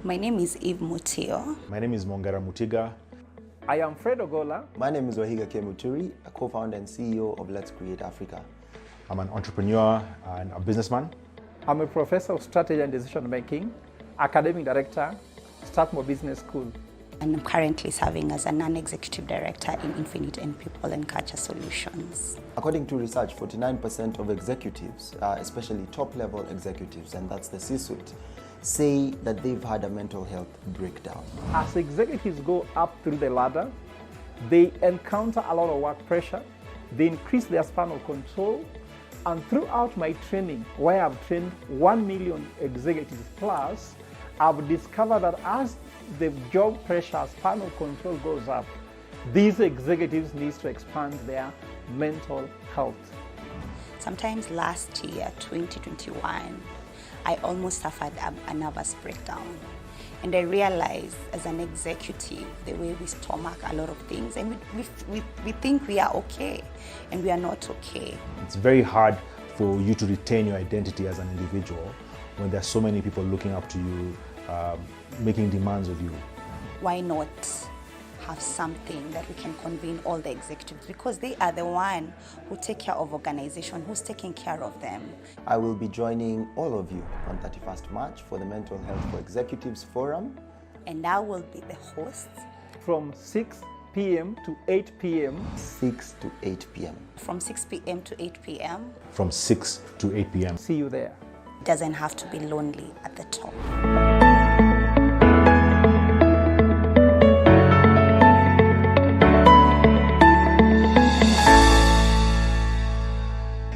My name is Eve Mutio. My name is Mongara Mutiga. I am Fred Ogola. My name is Wahiga Kemuturi, a co-founder and CEO of Let's Create Africa. I'm an entrepreneur and a businessman. I'm a professor of strategy and decision making, academic director, Startmore Business School. And I'm currently serving as a non-executive director in Infinite and People and Culture Solutions. According to research, 49% of executives, especially top-level executives, and that's the C-suite, say that they've had a mental health breakdown. As executives go up through the ladder, they encounter a lot of work pressure, they increase their span of control, and throughout my training, where I've trained 1 million executives plus, I've discovered that as the job pressure, span of control goes up, these executives need to expand their mental health. Sometimes last year, 2021, I almost suffered a nervous breakdown. And I realized as an executive, the way we stomach a lot of things, and we think we are okay, and we are not okay. It's very hard for you to retain your identity as an individual when there are so many people looking up to you, making demands of you. Why not have something that we can convene all the executives, because they are the one who take care of organization, who's taking care of them. I will be joining all of you on 31st March for the Mental Health for Executives Forum. And I will be the host. From 6 p.m. to 8 p.m. 6 to 8 p.m. From 6 p.m. to 8 p.m. From 6 to 8 p.m. See you there. It doesn't have to be lonely at the top.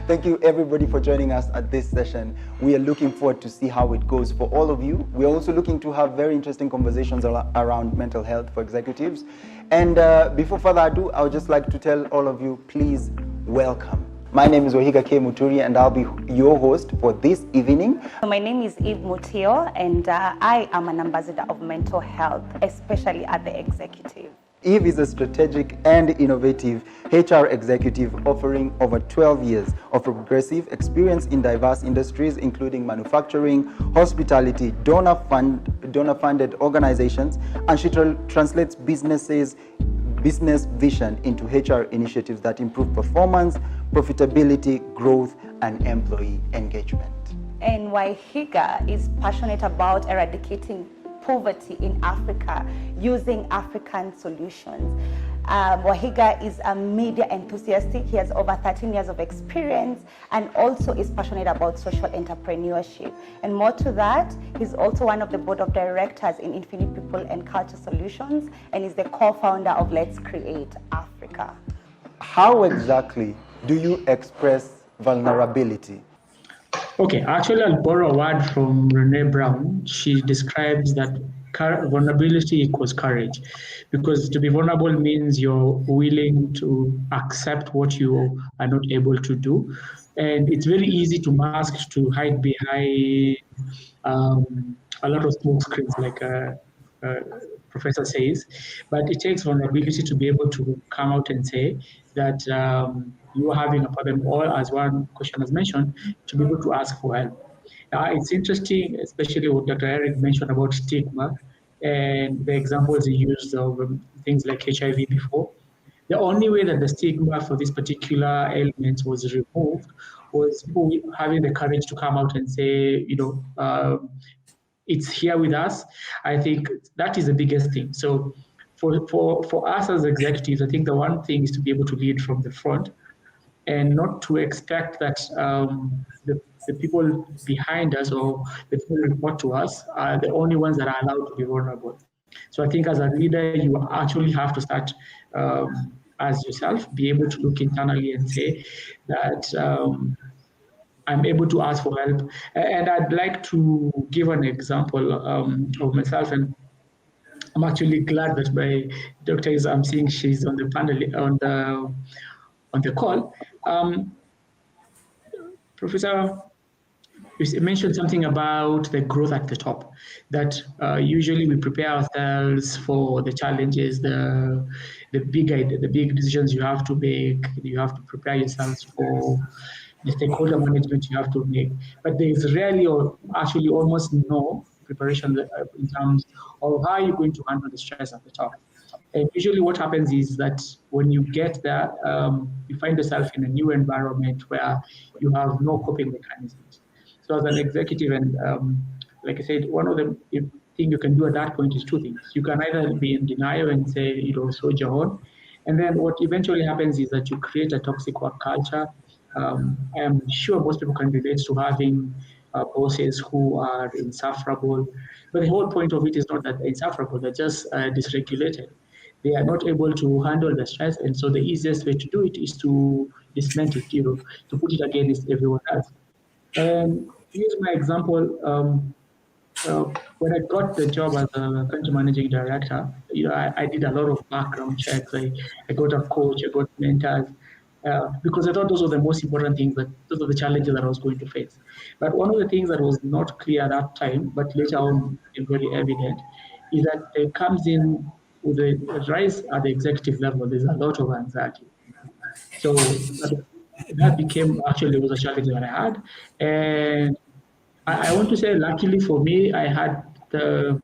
Thank you everybody for joining us at this session. We are looking forward to see how it goes for all of you. We're also looking to have very interesting conversations around mental health for executives. And before further ado, I would just like to tell all of you, please welcome. My name is Wahiga K. Muturi, and I'll be your host for this evening. My name is Eve Mutio, and I am an ambassador of mental health, especially at the executive. Eve is a strategic and innovative HR executive offering over 12 years of progressive experience in diverse industries, including manufacturing, hospitality, donor-funded organizations, and she translates business vision into HR initiatives that improve performance, profitability, growth, and employee engagement. And Wahiga is passionate about eradicating poverty in Africa using African solutions. Wahiga is a media enthusiast. He has over 13 years of experience and also is passionate about social entrepreneurship. And more to that, he's also one of the board of directors in Infinite People and Culture Solutions and is the co-founder of Let's Create Africa. How exactly do you express vulnerability? Okay, actually, I'll borrow a word from Renee Brown. She describes that vulnerability equals courage, because to be vulnerable means you're willing to accept what you are not able to do. And it's very easy to mask, to hide behind a lot of smoke screens, like Professor says. But it takes vulnerability to be able to come out and say that you are having a problem, or as one question has mentioned, to be able to ask for help. It's interesting, especially what Dr. Eric mentioned about stigma and the examples he used of things like HIV before. The only way that the stigma for this particular ailment was removed was people having the courage to come out and say, it's here with us. I think that is the biggest thing. So for us as executives, I think the one thing is to be able to lead from the front and not to expect that the people behind us or the people who report to us are the only ones that are allowed to be vulnerable. So I think as a leader, you actually have to start as yourself, be able to look internally and say that I'm able to ask for help. And I'd like to give an example of myself, and I'm actually glad that my doctor is, I'm seeing she's on the panel, on the call. Professor, you mentioned something about the growth at the top, that usually we prepare ourselves for the challenges, the big decisions you have to make. You have to prepare yourselves for the stakeholder management you have to make. But there is rarely, or actually almost no, preparation in terms of how you're going to handle the stress at the top. And usually what happens is that when you get there, you find yourself in a new environment where you have no coping mechanisms. So as an executive, and like I said, one of the thing you can do at that point is two things. You can either be in denial and say, soldier on. And then what eventually happens is that you create a toxic work culture. I am sure most people can relate to having bosses who are insufferable. But the whole point of it is not that they're insufferable, they're just dysregulated. They are not able to handle the stress. And so the easiest way to do it is to dismantle it, to put it against everyone else. And here's my example. When I got the job as a country managing director, I did a lot of background checks. I got a coach, I got mentors, because I thought those were the most important things, those are the challenges that I was going to face. But one of the things that was not clear at that time, but later on became very evident, is that it comes in with the rise at the executive level, there's a lot of anxiety. So that became actually was a challenge that I had. And I want to say, luckily for me, I had the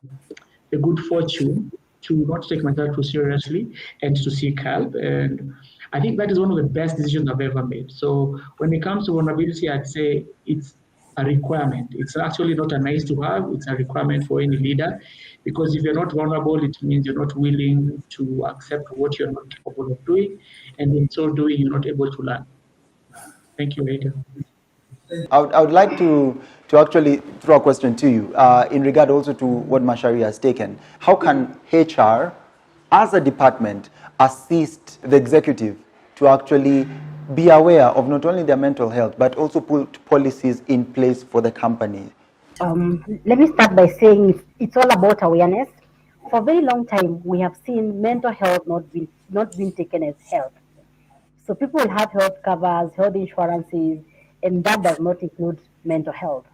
good fortune to not take myself too seriously and to seek help. And I think that is one of the best decisions I've ever made. So when it comes to vulnerability, I'd say it's a requirement. It's actually not a nice to have, it's a requirement for any leader. Because if you're not vulnerable, it means you're not willing to accept what you're not capable of doing. And in so doing, you're not able to learn. Thank you, Rita. I would like to actually throw a question to you in regard also to what Mashari has taken. How can HR, as a department, assist the executive to actually be aware of not only their mental health, but also put policies in place for the company? Let me start by saying it's all about awareness. For a very long time, we have seen mental health not being taken as health. So people will have health covers, health insurances, and that does not include mental health.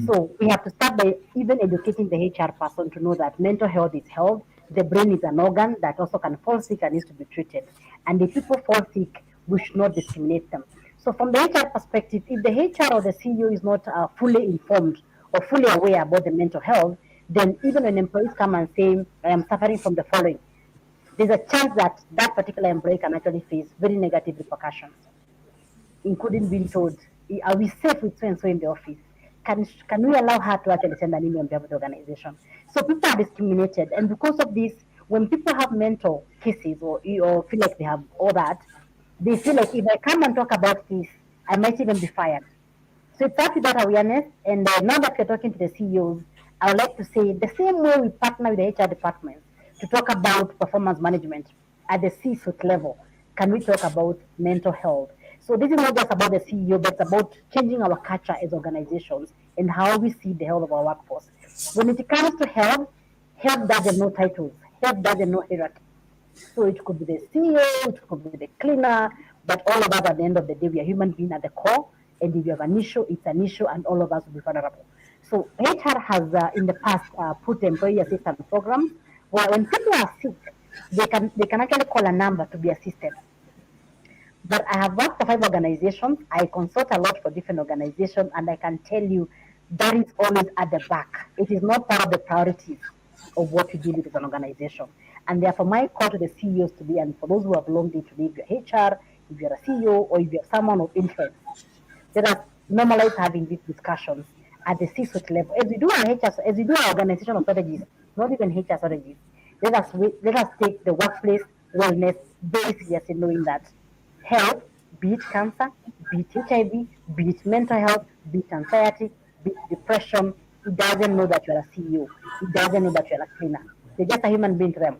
So we have to start by even educating the HR person to know that mental health is health. The brain is an organ that also can fall sick and needs to be treated. And if people fall sick, we should not discriminate them. So from the HR perspective, if the HR or the CEO is not fully informed or fully aware about the mental health, then even when employees come and say, I am suffering from the following, there's a chance that that particular employee can actually face very negative repercussions, including being told, are we safe with so and so in the office? Can we allow her to actually send an email on behalf of the organization? So people are discriminated. And because of this, when people have mental cases or feel like they have all that, they feel like if I come and talk about this, I might even be fired. So it's up to that awareness. And now that we're talking to the CEOs, I would like to say the same way we partner with the HR departments to talk about performance management at the C-suite level, can we talk about mental health? So this is not just about the CEO, but it's about changing our culture as organizations and how we see the health of our workforce. When it comes to health doesn't know titles, health doesn't know hierarchy. So it could be the CEO, it could be the cleaner, but all of us at the end of the day, we are human beings at the core. And if you have an issue, it's an issue, and all of us will be vulnerable. So HR has in the past put employee assistance programs where when people are sick, they can actually call a number to be assisted. But I have worked for 5 organizations. I consult a lot for different organizations, and I can tell you that is always at the back. It is not part of the priorities of what you deal with as an organization. And therefore, my call to the CEOs to be, and for those who have longed in today, if you're HR, if you're a CEO, or if you're someone of influence, let us normalize having these discussions at the C-suite level. As we do our organizational strategies, not even HR strategies, let us take the workplace wellness very seriously, knowing that health, be it cancer, be it HIV, be it mental health, be it anxiety, be it depression, it doesn't know that you're a CEO. It doesn't know that you're a cleaner. They're just a human being to them.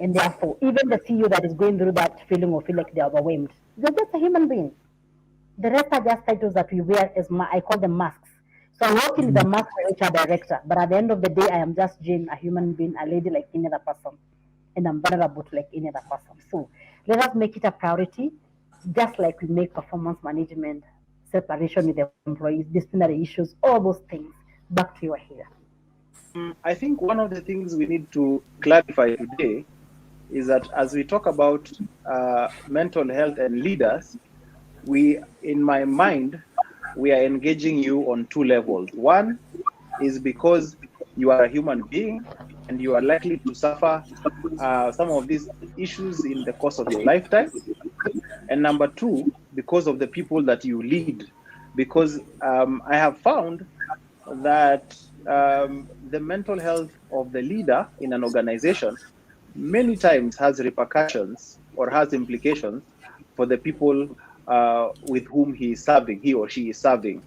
And therefore, even the CEO that is going through that feeling or feel like they're overwhelmed, they're just a human being. The rest are just titles that we wear as I call them masks. So I'm working with a mask for HR director, but at the end of the day, I am just Jane, a human being, a lady like any other person, and I'm vulnerable like any other person. So let us make it a priority, just like we make performance management, separation with the employees, disciplinary issues, all those things. Back to you here. I think one of the things we need to clarify today is that as we talk about mental health and leaders, in my mind, we are engaging you on 2 levels. One, is because you are a human being and you are likely to suffer some of these issues in the course of your lifetime. And number two, because of the people that you lead. Because I have found that the mental health of the leader in an organization many times has repercussions or has implications for the people with whom he is serving, he or she is serving.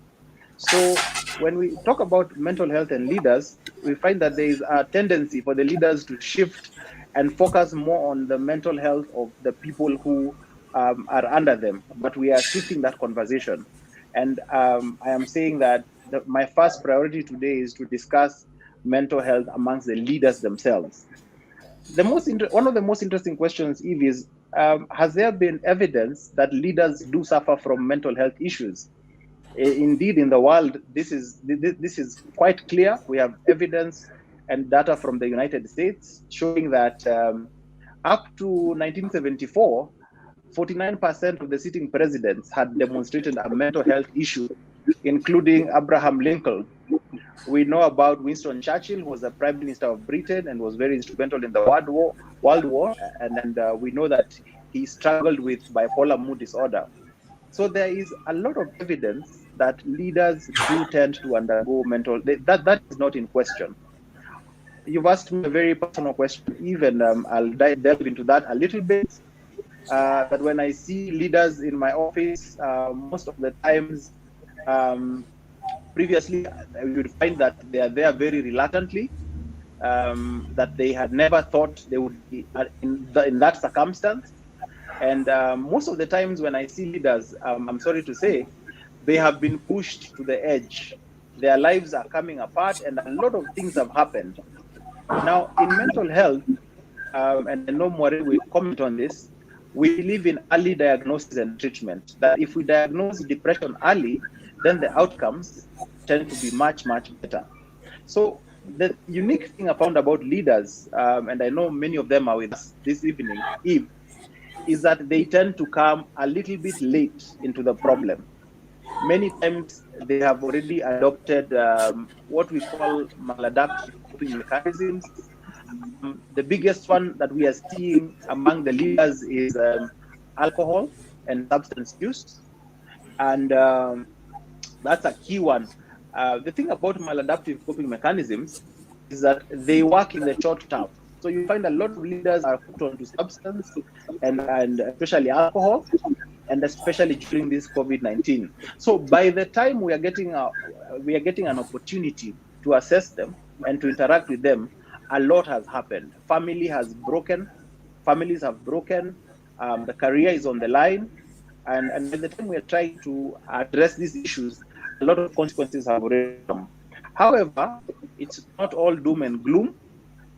So when we talk about mental health and leaders, we find that there is a tendency for the leaders to shift and focus more on the mental health of the people who are under them. But we are shifting that conversation. And I am saying that my first priority today is to discuss mental health amongst the leaders themselves. One of the most interesting questions, Eve, is has there been evidence that leaders do suffer from mental health issues? Indeed, in the world, this is quite clear. We have evidence and data from the United States showing that up to 1974, 49% of the sitting presidents had demonstrated a mental health issue, including Abraham Lincoln. We know about Winston Churchill, who was the Prime Minister of Britain and was very instrumental in the World War, and we know that he struggled with bipolar mood disorder. So there is a lot of evidence that leaders do tend to undergo that is not in question. You've asked me a very personal question, even I'll delve into that a little bit. That when I see leaders in my office, most of the times, previously, you would find that they are there very reluctantly, that they had never thought they would be in that circumstance. And most of the times when I see leaders, I'm sorry to say, they have been pushed to the edge. Their lives are coming apart and a lot of things have happened. Now, in mental health, and I know Maureen will comment on this, we believe in early diagnosis and treatment. That if we diagnose depression early, then the outcomes tend to be much, much better. So the unique thing I found about leaders, and I know many of them are with us this evening, Eve, is that they tend to come a little bit late into the problem. Many times they have already adopted what we call maladaptive coping mechanisms. The biggest one that we are seeing among the leaders is alcohol and substance use. And that's a key one. The thing about maladaptive coping mechanisms is that they work in the short term. So you find a lot of leaders are hooked onto substance and especially alcohol, and especially during this COVID-19. So by the time we are getting an opportunity to assess them and to interact with them, a lot has happened. Families have broken, the career is on the line, and by the time we are trying to address these issues, a lot of consequences have already come. However, it's not all doom and gloom.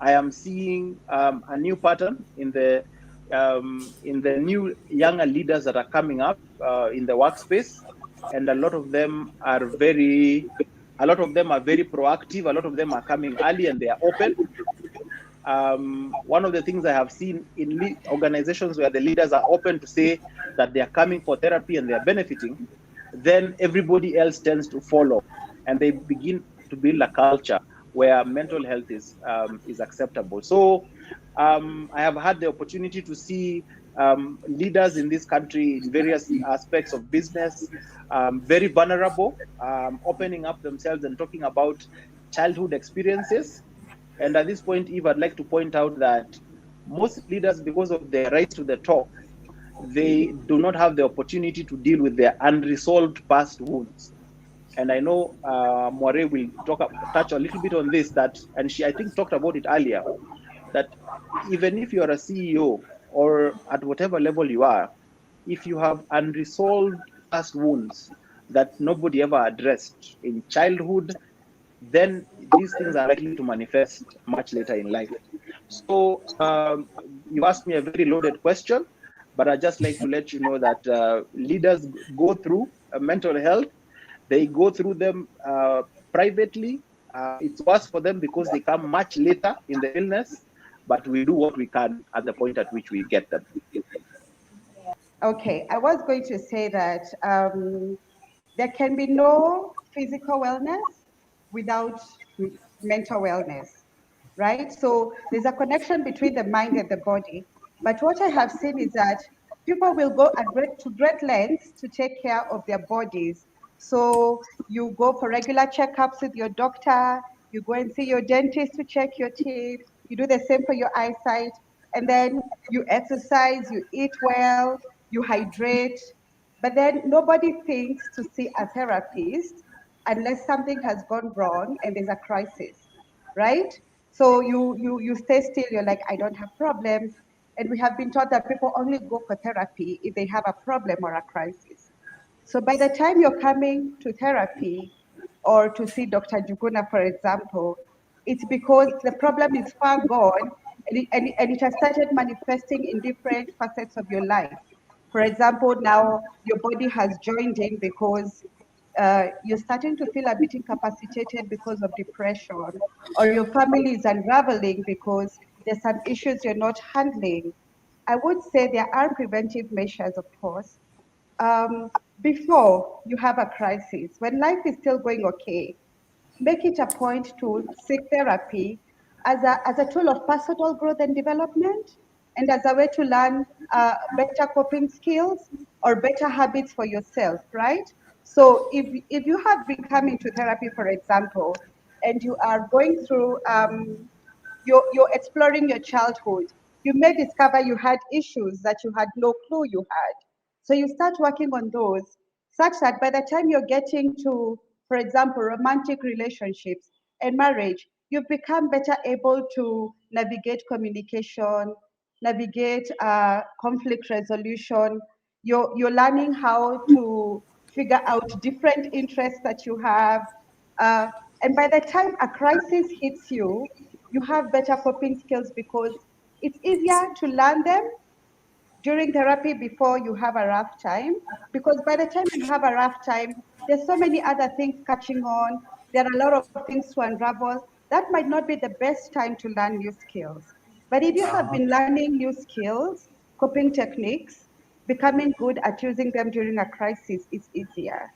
I am seeing a new pattern in the new younger leaders that are coming up in the workspace, and a lot of them are very proactive. A lot of them are coming early and they are open. One of the things I have seen in organizations where the leaders are open to say that they are coming for therapy and they are benefiting, then everybody else tends to follow, and they begin to build a culture where mental health is acceptable. So I have had the opportunity to see leaders in this country in various aspects of business, very vulnerable, opening up themselves and talking about childhood experiences. And at this point, Eve, I'd like to point out that most leaders, because of their rise to the top, they do not have the opportunity to deal with their unresolved past wounds. And I know Maureen will touch a little bit on this, and she, I think, talked about it earlier, that even if you are a CEO or at whatever level you are, if you have unresolved past wounds that nobody ever addressed in childhood, then these things are likely to manifest much later in life. So you asked me a very loaded question, but I'd just like to let you know that leaders go through mental health. They go through them privately. It's worse for them because they come much later in the illness, but we do what we can at the point at which we get them. Okay, I was going to say that there can be no physical wellness without mental wellness, right? So there's a connection between the mind and the body. But what I have seen is that people will go to great lengths to take care of their bodies. So you go for regular checkups with your doctor, you go and see your dentist to check your teeth, you do the same for your eyesight, and then you exercise, you eat well, you hydrate, but then nobody thinks to see a therapist unless something has gone wrong and there's a crisis, right? So you stay still, you're like, I don't have problems. And we have been taught that people only go for therapy if they have a problem or a crisis. So by the time you're coming to therapy or to see Dr. Juguna, for example, it's because the problem is far gone and it has started manifesting in different facets of your life. For example, now your body has joined in because you're starting to feel a bit incapacitated because of depression, or your family is unraveling because there's some issues you're not handling. I would say there are preventive measures, of course, um, before you have a crisis. When life is still going okay, make it a point to seek therapy as a tool of personal growth and development, and as a way to learn better coping skills or better habits for yourself, right? So if you have been coming to therapy, for example, and you are going through you're exploring your childhood, you may discover you had issues that you had no clue you had. So you start working on those such that by the time you're getting to, for example, romantic relationships and marriage, you've become better able to navigate communication, navigate conflict resolution. You're learning how to figure out different interests that you have. Uh, and by the time a crisis hits you, you have better coping skills because it's easier to learn them during therapy before you have a rough time. Because by the time you have a rough time, there's so many other things catching on. There are a lot of things to unravel. That might not be the best time to learn new skills. But if you have been learning new skills, coping techniques, becoming good at using them during a crisis is easier.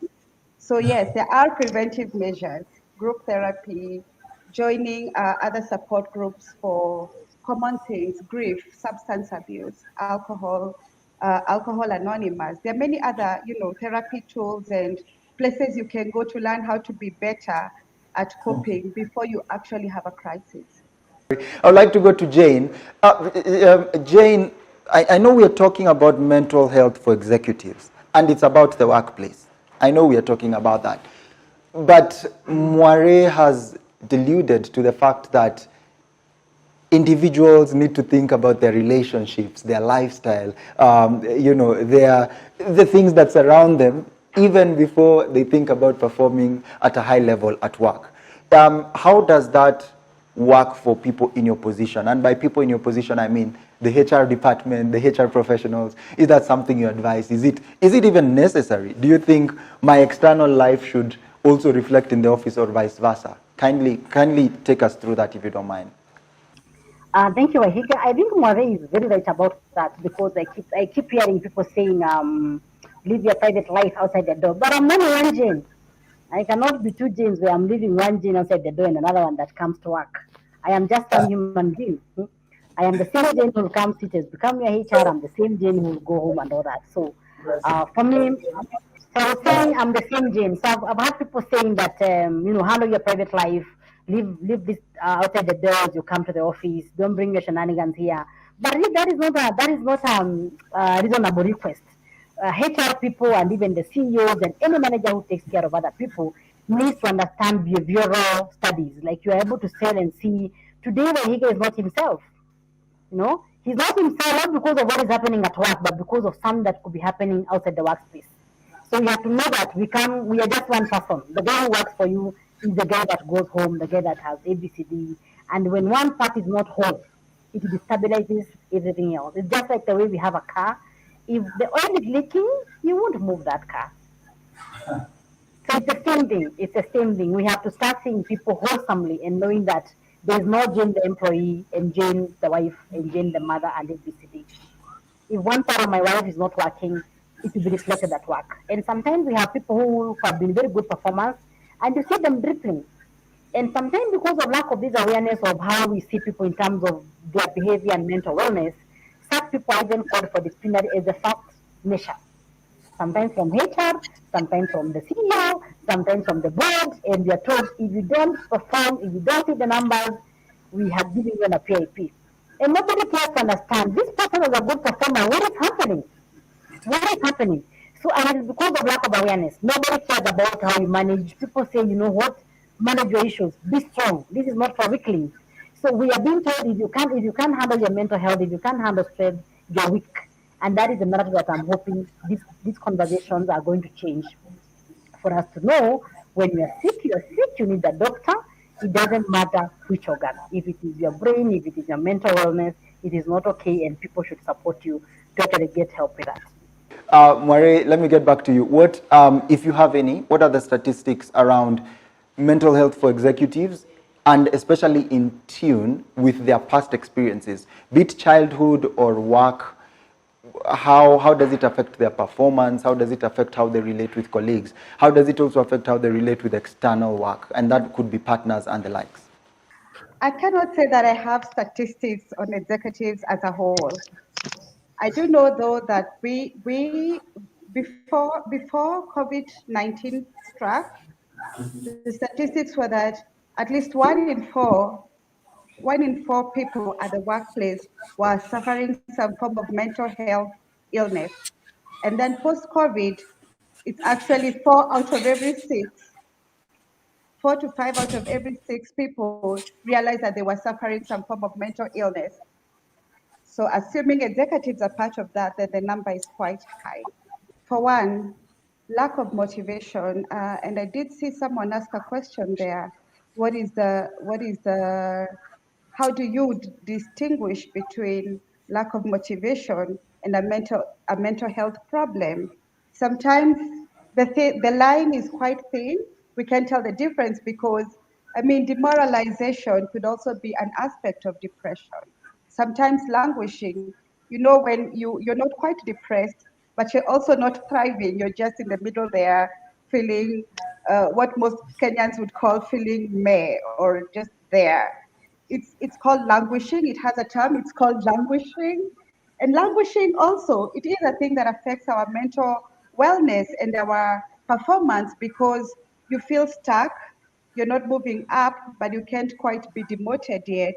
So yes, there are preventive measures, group therapy, joining other support groups for common things, grief, substance abuse, alcohol, alcohol anonymous. There are many other, therapy tools and places you can go to learn how to be better at coping before you actually have a crisis. I would like to go to Jane. Jane, I know we are talking about mental health for executives, and it's about the workplace. I know we are talking about that. But Moire has alluded to the fact that individuals need to think about their relationships, their lifestyle, the things that surround them, even before they think about performing at a high level at work. How does that work for people in your position? And by people in your position, I mean the HR department, the HR professionals. Is that something you advise? Is it even necessary? Do you think my external life should also reflect in the office or vice versa? Kindly take us through that if you don't mind. Thank you, Wahiga. I think Moire is very right about that because I keep hearing people saying, live your private life outside the door. But I'm not one Jane. I cannot be two Janes where I'm leaving one Jane outside the door and another one that comes to work. I am just one human being. I am the same Jane who will come sit as become your HR. I'm the same Jane who will go home and all that. So for me, so I was saying I'm the same Jane. So I've had people saying that, handle your private life, leave this outside the doors. You come to the office. Don't bring your shenanigans here. But really, that is not a reasonable request. HR people and even the CEOs and any manager who takes care of other people needs to understand behavioral studies. Like you are able to sell and see today Wahiga is not himself. He's not himself not because of what is happening at work, but because of something that could be happening outside the workspace. So you have to know that we are just one person. The guy who works for you is the guy that goes home, the guy that has ABCD. And when one part is not whole, it destabilizes everything else. It's just like the way we have a car. If the oil is leaking, you won't move that car. So it's the same thing. It's the same thing. We have to start seeing people wholesomely and knowing that there's no Jane the employee and Jane the wife and Jane the mother and ABCD. If one part of my life is not working, it will be reflected at work. And sometimes we have people who have been very good performers, and you see them drifting. And sometimes because of lack of this awareness of how we see people in terms of their behavior and mental wellness, such people are even called for disciplinary as a fact measure. Sometimes from HR, sometimes from the CEO, sometimes from the board, and we are told if you don't perform, if you don't see the numbers, we have given you an PIP. And nobody cares to understand this person is a good performer. What is happening? What is happening? So, and it is because of lack of awareness. Nobody cares about how you manage. People say, you know what, manage your issues, be strong. This is not for weaklings. So we are being told if you can't handle your mental health, if you can't handle stress, you're weak. And that is the narrative that I'm hoping these conversations are going to change for us to know when you're sick, you need a doctor. It doesn't matter which organ. If it is your brain, if it is your mental wellness, it is not okay, and people should support you to actually get help with that. Moire, let me get back to you. What, if you have any, what are the statistics around mental health for executives, and especially in tune with their past experiences, be it childhood or work? How does it affect their performance? How does it affect how they relate with colleagues? How does it also affect how they relate with external work? And that could be partners and the likes. I cannot say that I have statistics on executives as a whole. I do know though that we before COVID-19 struck, the statistics were that at least one in four people at the workplace were suffering some form of mental health illness. And then post-COVID, it's actually 4 to 5 out of every 6 people realized that they were suffering some form of mental illness. So assuming executives are part of that, then the number is quite high. For one, lack of motivation, and I did see someone ask a question there. How do you distinguish between lack of motivation and a mental health problem? Sometimes the line is quite thin. We can tell the difference because, I mean, demoralization could also be an aspect of depression. Sometimes languishing, when you're not quite depressed, but you're also not thriving. You're just in the middle there, feeling what most Kenyans would call feeling meh, or just there. It's called languishing. It has a term. It's called languishing. And languishing also, it is a thing that affects our mental wellness and our performance because you feel stuck. You're not moving up, but you can't quite be demoted yet.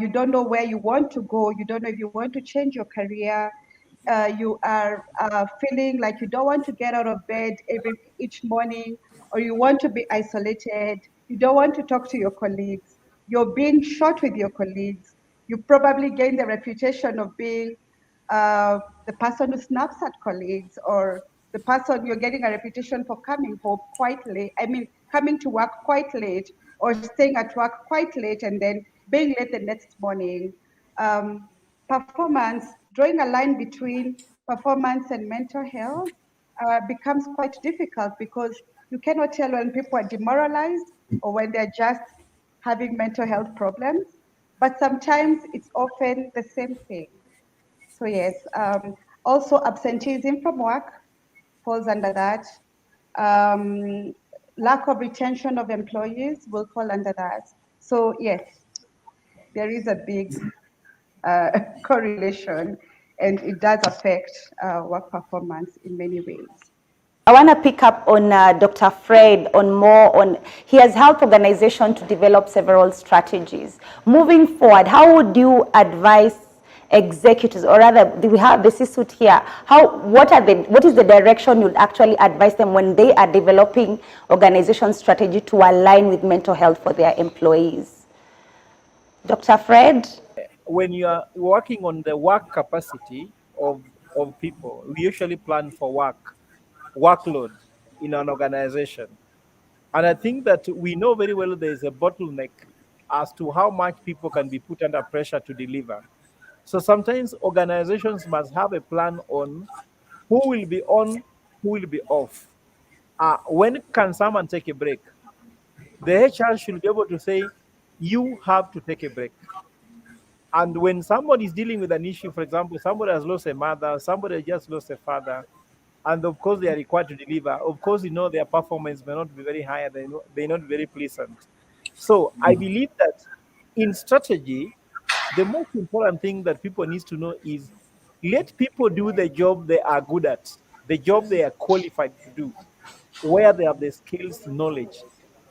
You don't know where you want to go. You don't know if you want to change your career. You are feeling like you don't want to get out of bed each morning, or you want to be isolated. You don't want to talk to your colleagues. You're being short with your colleagues. You probably gain the reputation of being the person who snaps at colleagues, or the person you're getting a reputation for coming home quite late. I mean, coming to work quite late, or staying at work quite late and then being late the next morning. Performance, drawing a line between performance and mental health becomes quite difficult because you cannot tell when people are demoralized or when they're just having mental health problems. But sometimes it's often the same thing. So yes, also absenteeism from work falls under that. Lack of retention of employees will fall under that. So yes, there is a big correlation, and it does affect work performance in many ways. I want to pick up on Dr. Fred he has helped organizations to develop several strategies. Moving forward, how would you advise executives, or rather, we have the C-suite here, what is the direction you'd actually advise them when they are developing organization strategy to align with mental health for their employees? Dr. Fred? When you are working on the work capacity of people, we usually plan for workload in an organization. And I think that we know very well there is a bottleneck as to how much people can be put under pressure to deliver. So sometimes organizations must have a plan on who will be on, who will be off. When can someone take a break? The HR should be able to say, you have to take a break. And when somebody is dealing with an issue, for example, somebody has lost a mother, somebody has just lost a father, and of course they are required to deliver. Of course, their performance may not be very high, they may not be very pleasant. So I believe that in strategy, the most important thing that people need to know is let people do the job they are good at, the job they are qualified to do, where they have the skills, knowledge.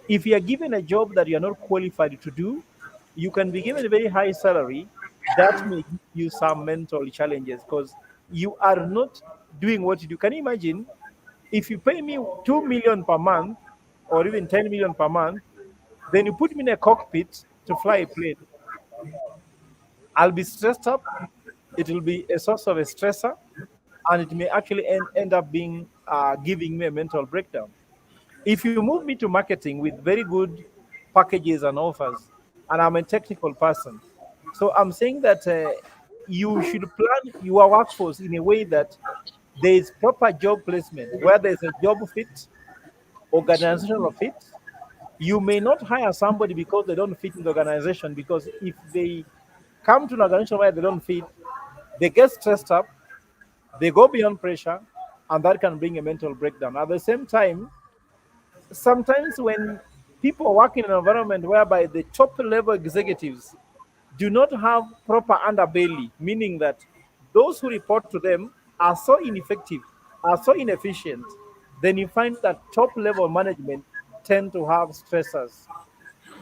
If you are given a job that you are not qualified to do, you can be given a very high salary that may give you some mental challenges because you are not doing what you do. Can you imagine if you pay me 2 million per month or even 10 million per month, then you put me in a cockpit to fly a plane? I'll be stressed up. It will be a source of a stressor, and it may actually end up being giving me a mental breakdown. If you move me to marketing with very good packages and offers, and I'm a technical person, so I'm saying that you should plan your workforce in a way that there is proper job placement, where there's a job fit, organizational fit. You may not hire somebody because they don't fit in the organization, because if they come to an organization where they don't fit, they get stressed up, they go beyond pressure, and that can bring a mental breakdown. At the same time, sometimes when people work in an environment whereby the top level executives do not have proper underbelly, meaning that those who report to them are so ineffective, are so inefficient, then you find that top level management tend to have stressors.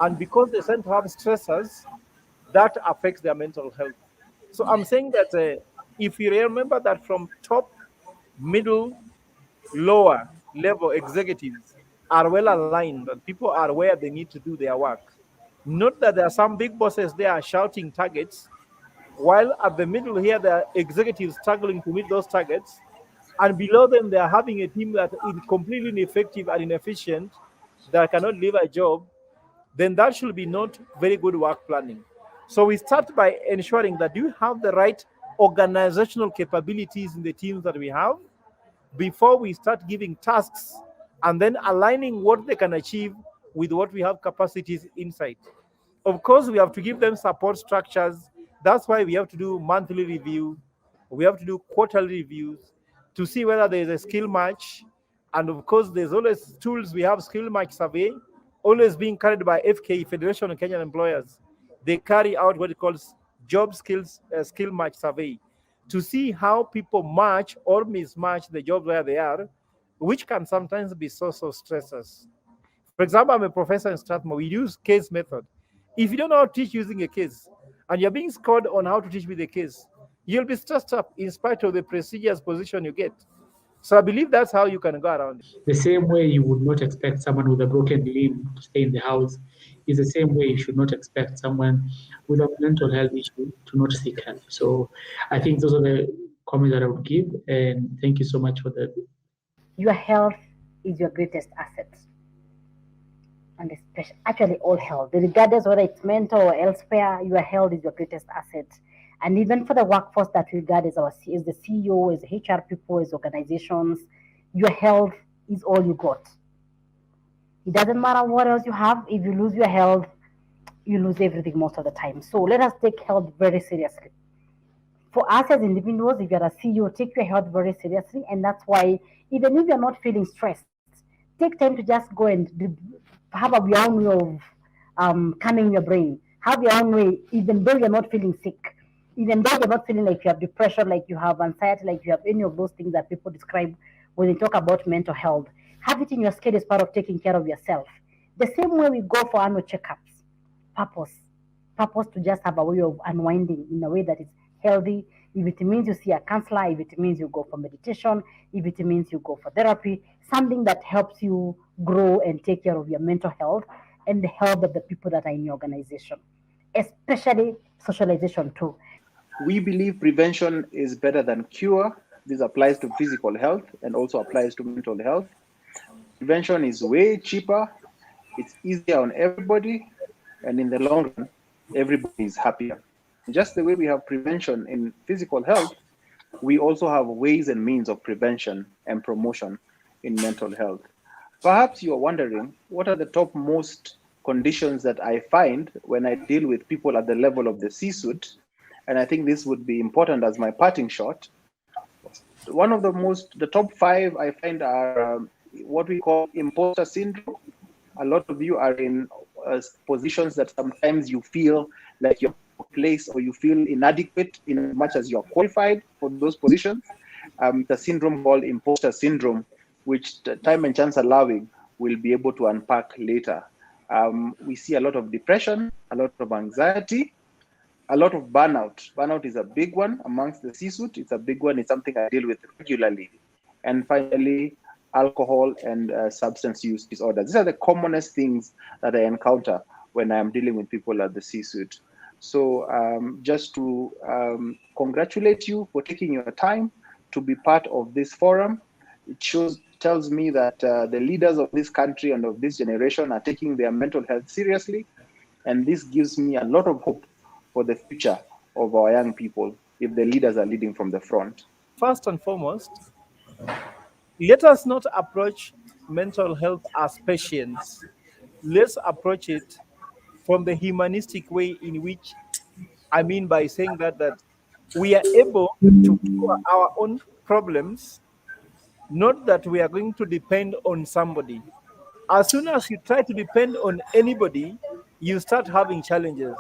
And because they tend to have stressors, that affects their mental health. So I'm saying that if you remember that from top, middle, lower level executives are well aligned, that people are where they need to do their work. Note that there are some big bosses there are shouting targets, while at the middle here there are executives struggling to meet those targets, and below them they are having a team that is completely ineffective and inefficient, that cannot leave a job. Then that should be not very good work planning. So we start by ensuring that you have the right organizational capabilities in the teams that we have before we start giving tasks and then aligning what they can achieve with what we have capacities inside. Of course, we have to give them support structures. That's why we have to do monthly review, we have to do quarterly reviews to see whether there is a skill match. And of course, there's always tools. We have skill match survey, always being carried by FK, Federation of Kenyan Employers. They carry out what it calls job skills skill match survey to see how people match or mismatch the jobs where they are, which can sometimes be source of stressors. For example, I'm a professor in Strathmore. We use case method. If you don't know how to teach using a case, and you're being scored on how to teach with a case, you'll be stressed up in spite of the prestigious position you get. So I believe that's how you can go around it. The same way you would not expect someone with a broken limb to stay in the house is the same way you should not expect someone with a mental health issue to not seek help. So I think those are the comments that I would give. And thank you so much for that. Your health is your greatest asset. And especially, actually, all health, regardless whether it's mental or elsewhere, your health is your greatest asset. And even for the workforce that we regard as as the CEO, as HR people, as organizations, your health is all you got. It doesn't matter what else you have. If you lose your health, you lose everything most of the time. So let us take health very seriously. For us as individuals, if you're a CEO, take your health very seriously. And that's why, even if you're not feeling stressed, take time to just go and have your own way of calming your brain. Have your own way, even though you're not feeling sick, even though you're not feeling like you have depression, like you have anxiety, like you have any of those things that people describe when they talk about mental health. Have it in your schedule as part of taking care of yourself. The same way we go for annual checkups. Purpose. Purpose to just have a way of unwinding in a way that is healthy. If it means you see a counselor, if it means you go for meditation, if it means you go for therapy, something that helps you grow and take care of your mental health and the health of the people that are in your organization, especially socialization too. We believe prevention is better than cure. This applies to physical health and also applies to mental health. Prevention is way cheaper, it's easier on everybody, and in the long run, everybody is happier. Just the way we have prevention in physical health, we also have ways and means of prevention and promotion in mental health. Perhaps you're wondering, what are the top most conditions that I find when I deal with people at the level of the C-suite? And I think this would be important as my parting shot. One of the top 5 I find are what we call imposter syndrome, A lot of you are in positions that sometimes you feel like you're place or you feel inadequate in as much as you're qualified for those positions. The syndrome called imposter syndrome, which time and chance allowing, we'll be able to unpack later. We see a lot of depression, a lot of anxiety, a lot of burnout. Burnout is a big one amongst the C-suite. It's a big one. It's something I deal with regularly. And finally, alcohol and substance use disorders. These are the commonest things that I encounter when I'm dealing with people at the C-suite. So just to congratulate you for taking your time to be part of this forum. It tells me that the leaders of this country and of this generation are taking their mental health seriously. And this gives me a lot of hope for the future of our young people if the leaders are leading from the front. First and foremost, let us not approach mental health as patients. Let's approach it from the humanistic way, in which I mean by saying that we are able to cure our own problems, not that we are going to depend on somebody. As soon as you try to depend on anybody, you start having challenges.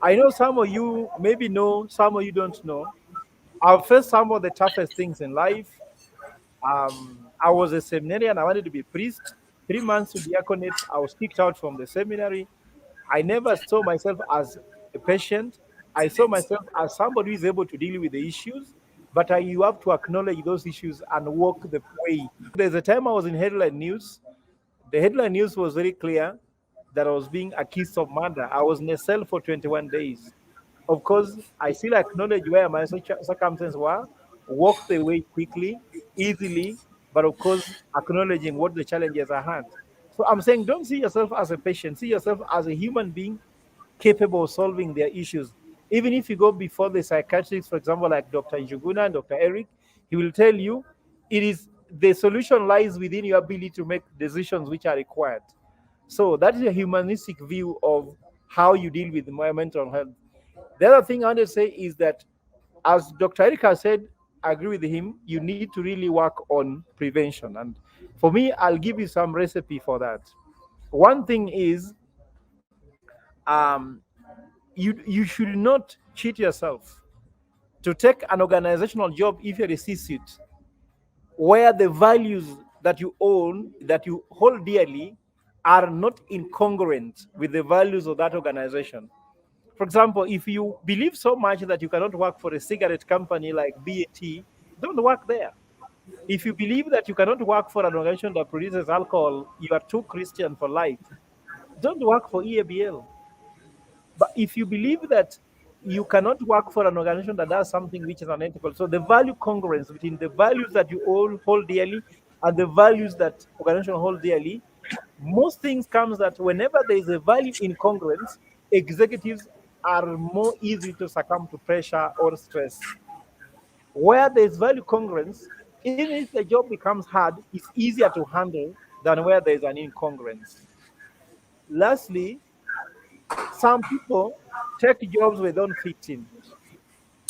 I know some of you maybe know, some of you don't know. I've faced some of the toughest things in life. I was a seminarian. I wanted to be a priest. 3 months to diaconate, I was kicked out from the seminary. I never saw myself as a patient. I saw myself as somebody who is able to deal with the issues, but you have to acknowledge those issues and walk the way. There's a time I was in headline news. The headline news was very clear that I was being accused of murder. I was in a cell for 21 days. Of course, I still acknowledge where my circumstances were, walked away quickly, easily, but of course, acknowledging what the challenges I had. So I'm saying don't see yourself as a patient, see yourself as a human being capable of solving their issues. Even if you go before the psychiatrists, for example, like Dr. Njuguna and Dr. Eric, he will tell you it is the solution lies within your ability to make decisions which are required. So that is a humanistic view of how you deal with mental health. The other thing I want to say is that, as Dr. Erika said, I agree with him, you need to really work on prevention. And for me, I'll give you some recipe for that. One thing is, um, you should not cheat yourself to take an organizational job if you're a C-suite where the values that you own, that you hold dearly, are not incongruent with the values of that organization. For example, if you believe so much that you cannot work for a cigarette company like BAT, don't work there. If you believe that you cannot work for an organization that produces alcohol, you are too Christian for life, don't work for EABL. But if you believe that you cannot work for an organization that does something which is unethical, so the value congruence between the values that you all hold dearly and the values that organization hold dearly, most things comes that whenever there is a value incongruence, executives are more easy to succumb to pressure or stress. Where there is value congruence, even if the job becomes hard, it's easier to handle than where there is an incongruence. Lastly, some people take jobs where they don't fit in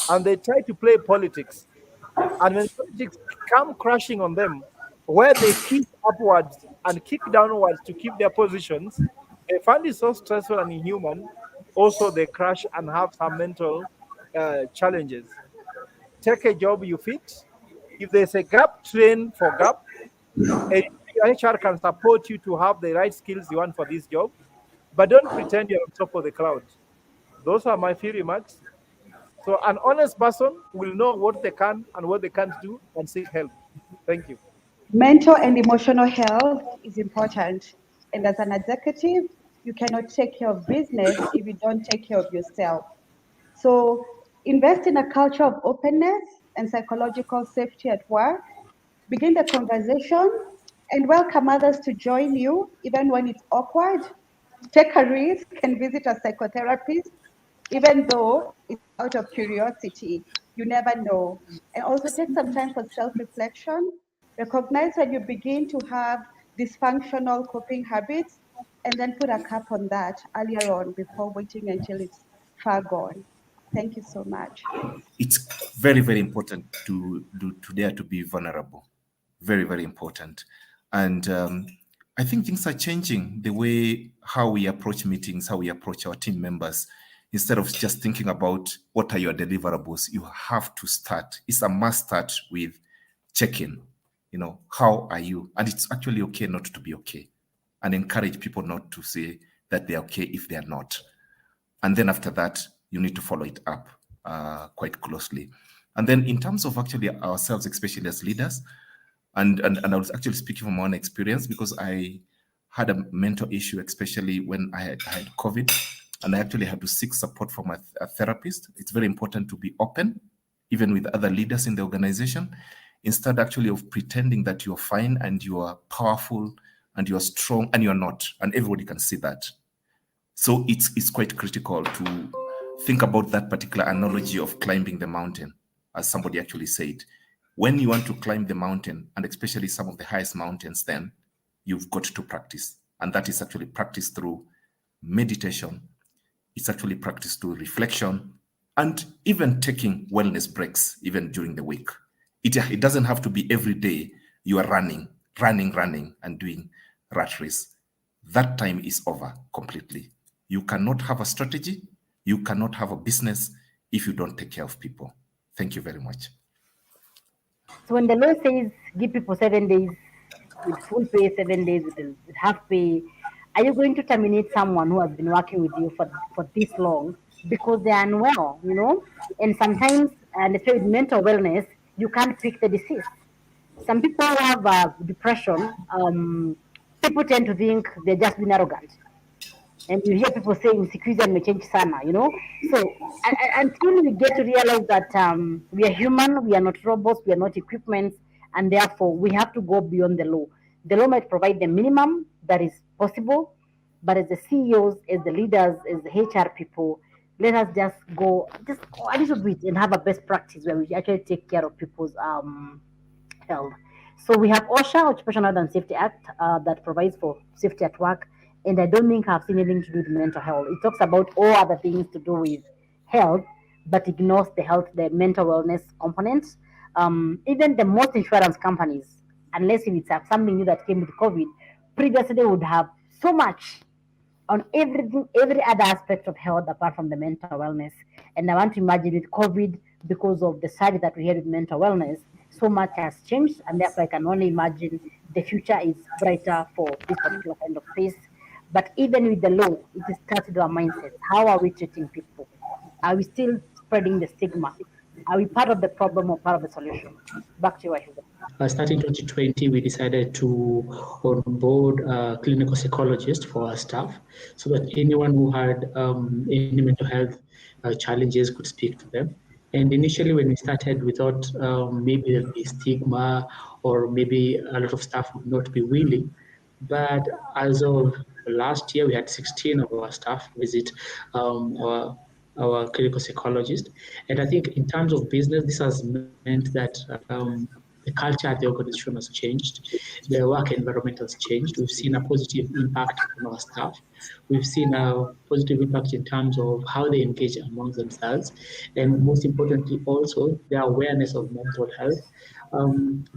and they try to play politics. And when politics come crashing on them, where they kick upwards and kick downwards to keep their positions, they find it so stressful and inhuman. Also, they crash and have some mental challenges. Take a job you fit. If there's a gap, train for gap. And HR can support you to have the right skills you want for this job, but don't pretend you're on top of the cloud. Those are my few remarks. So an honest person will know what they can and what they can't do and seek help. Thank you. Mental and emotional health is important. And as an executive, you cannot take care of business if you don't take care of yourself. So invest in a culture of openness and psychological safety at work. Begin the conversation and welcome others to join you, even when it's awkward. Take a risk and visit a psychotherapist, even though it's out of curiosity. You never know. And also take some time for self reflection. Recognize when you begin to have dysfunctional coping habits and then put a cap on that earlier on before waiting until it's far gone. Thank you so much. It's very, very important to dare to be vulnerable. Very, very important. And I think things are changing, the way how we approach meetings, how we approach our team members. Instead of just thinking about what are your deliverables, you have to start. It's a must start with check-in. How are you? And it's actually okay not to be okay. And encourage people not to say that they're okay if they're not. And then after that, you need to follow it up quite closely. And then in terms of actually ourselves, especially as leaders, and I was actually speaking from my own experience, because I had a mental issue, especially when I had COVID, and I actually had to seek support from a therapist. It's very important to be open, even with other leaders in the organization, instead actually of pretending that you're fine and you are powerful and you're strong, and you're not, and everybody can see that. So it's quite critical to think about that particular analogy of climbing the mountain, as somebody actually said. When you want to climb the mountain, and especially some of the highest mountains, then you've got to practice. And that is actually practiced through meditation. It's actually practiced through reflection, and even taking wellness breaks, even during the week. It doesn't have to be every day you are running, and doing rat race. That time is over completely. You cannot have a strategy, you cannot have a business if you don't take care of people. Thank you very much. So when the law says give people 7 days with full pay, 7 days with half pay, are you going to terminate someone who has been working with you for this long because they are unwell, And sometimes, and especially with mental wellness, you can't pick the disease. Some people who have depression, people tend to think they're just being arrogant. And you hear people saying security may change sana, So until we get to realize that we are human, we are not robots, we are not equipment, and therefore we have to go beyond the law. The law might provide the minimum that is possible, but as the CEOs, as the leaders, as the HR people, let us just go a little bit and have a best practice where we actually take care of people's health. So we have OSHA, Occupational Health and Safety Act, that provides for safety at work. And I don't think I've seen anything to do with mental health. It talks about all other things to do with health, but ignores the mental wellness component. Even the most insurance companies, unless if it's something new that came with COVID, previously they would have so much on every other aspect of health apart from the mental wellness. And I want to imagine with COVID, because of the surge that we had with mental wellness, so much has changed, and therefore I can only imagine the future is brighter for this particular kind of space. But even with the law, it starts with our mindset. How are we treating people? Are we still spreading the stigma? Are we part of the problem or part of the solution? Back to you, Wahiga. Starting 2020, we decided to onboard a clinical psychologist for our staff, so that anyone who had any mental health challenges could speak to them. And initially, when we started, we thought maybe there'll be stigma, or maybe a lot of staff would not be willing. But as of last year, we had 16 of our staff visit our clinical psychologist. And I think in terms of business, this has meant that the culture at the organization has changed. The work environment has changed. We've seen a positive impact on our staff. We've seen a positive impact in terms of how they engage among themselves. And most importantly, also their awareness of mental health.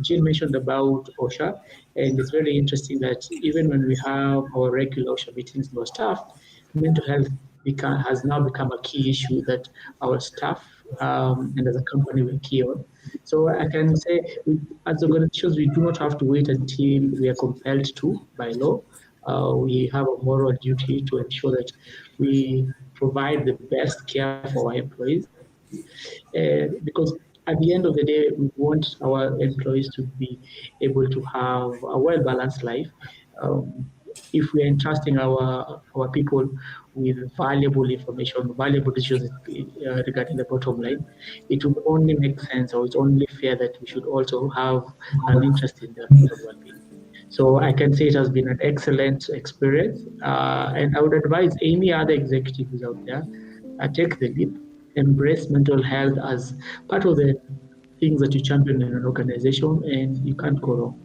Jill mentioned about OSHA, and it's very interesting that even when we have our regular OSHA meetings with our staff, mental health has now become a key issue that our staff and as a company we're key on. So I can say, as organizations, we do not have to wait until we are compelled to by law. We have a moral duty to ensure that we provide the best care for our employees, because at the end of the day, we want our employees to be able to have a well-balanced life. If we are entrusting our people with valuable information, valuable decisions regarding the bottom line, it would only make sense, or it's only fair that we should also have an interest in their well-being. So I can say it has been an excellent experience, and I would advise any other executives out there, take the leap, embrace mental health as part of the things that you champion in an organization, and you can't go wrong.